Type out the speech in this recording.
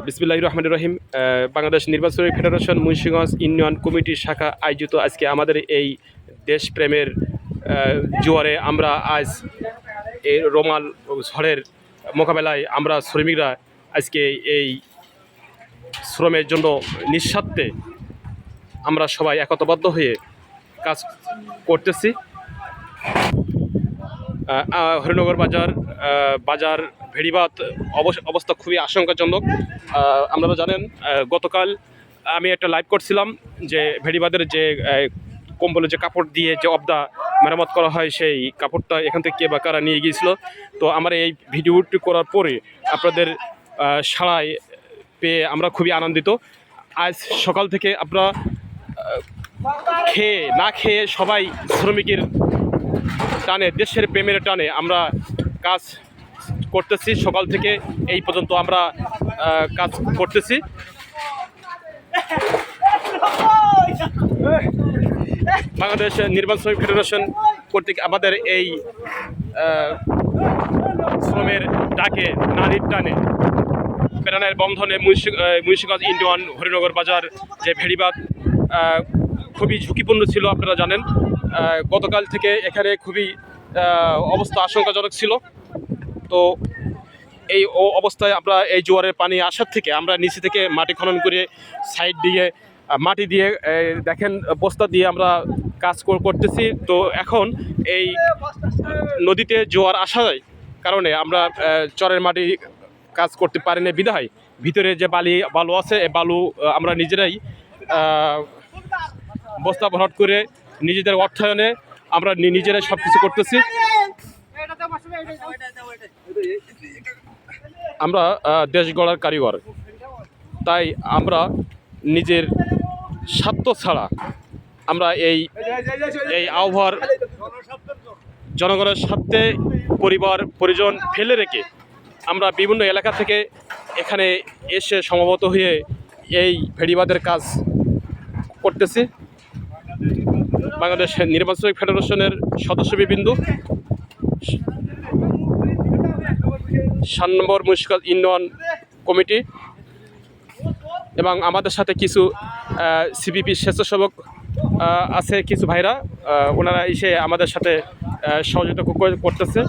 বিসমিল্লাহির রহমানির রহিম। বাংলাদেশ নির্বাচনী ফেডারেশন মুন্সিগঞ্জ ইউনিয়ন কমিটির শাখা আয়োজিত আজকে আমাদের এই দেশপ্রেমের জোয়ারে আমরা আজ এই রোমাল ঝড়ের মোকাবেলায় আমরা শ্রমিকরা আজকে এই শ্রমের জন্য নিঃস্বার্থে আমরা সবাই একতাবদ্ধ হয়ে কাজ করতেছি। হরিনগর বাজার ভেড়িবাঁধ অবস্থা খুবই আশঙ্কাজনক। আপনারা জানেন গতকাল আমি একটা লাইভ করছিলাম যে ভেড়িবাঁধের যে কম্বলের যে কাপড় দিয়ে যে অবদা মেরামত করা হয় সেই কাপড়টা এখান থেকে কে বা কারা নিয়ে গিয়েছিল। তো আমার এই ভিডিওটি করার পরে আপনাদের সাড়ায় পেয়ে আমরা খুবই আনন্দিত। আজ সকাল থেকে আপনারা না খেয়ে সবাই শ্রমিকের টানে, দেশের প্রেমের টানে আমরা কাজ করতেছি। সকাল থেকে এই পর্যন্ত আমরা কাজ করতেছি। বাংলাদেশ নির্বাচনী ফেডারেশন কর্তৃক আমাদের এই শ্রমের ডাকে, নারীর টানে, প্রেরণের বন্ধনে মুন্সিগঞ্জ ইউনিয়ন হরিনগর বাজার যে ভেড়িবাঁধ খুবই ঝুঁকিপূর্ণ ছিল। আপনারা জানেন গতকাল থেকে এখানে খুবই অবস্থা আশঙ্কাজনক ছিল। তো এই অবস্থায় আমরা এই জোয়ারের পানি আসার থেকে আমরা নিচে থেকে মাটি খনন করে সাইড দিয়ে মাটি দিয়ে দেখেন বস্তা দিয়ে আমরা কাজ করতেছি। তো এখন এই নদীতে জোয়ার আসার কারণে আমরা চরের মাটি কাজ করতে পারি না বিধায় ভিতরে যে বালু আছে এই বালু আমরা নিজেরাই বস্তা ভরাট করে নিজেদের অর্থায়নে আমরা নিজেরাই সব কিছু করতেছি। আমরা দেশ গড়ার কারিগর, তাই আমরা নিজের স্বার্থ ছাড়া আমরা এই আহ্বান জনগণের স্বার্থে পরিবার পরিজন ফেলে রেখে আমরা বিভিন্ন এলাকা থেকে এখানে এসে সমবেত হয়ে এই ভেড়িবাঁধের কাজ করতেছি। বাংলাদেশ নির্বাচনী ফেডারেশনের সদস্যবৃন্দ, 7 নম্বর মুন্সিগঞ্জ ইউনিয়ন কমিটি এবং আমাদের সাথে কিছু সিপিপি স্বেচ্ছাসেবক আছে, কিছু ভাইরা, ওনারা এসে আমাদের সাথে সহযোগিতা করতেছে।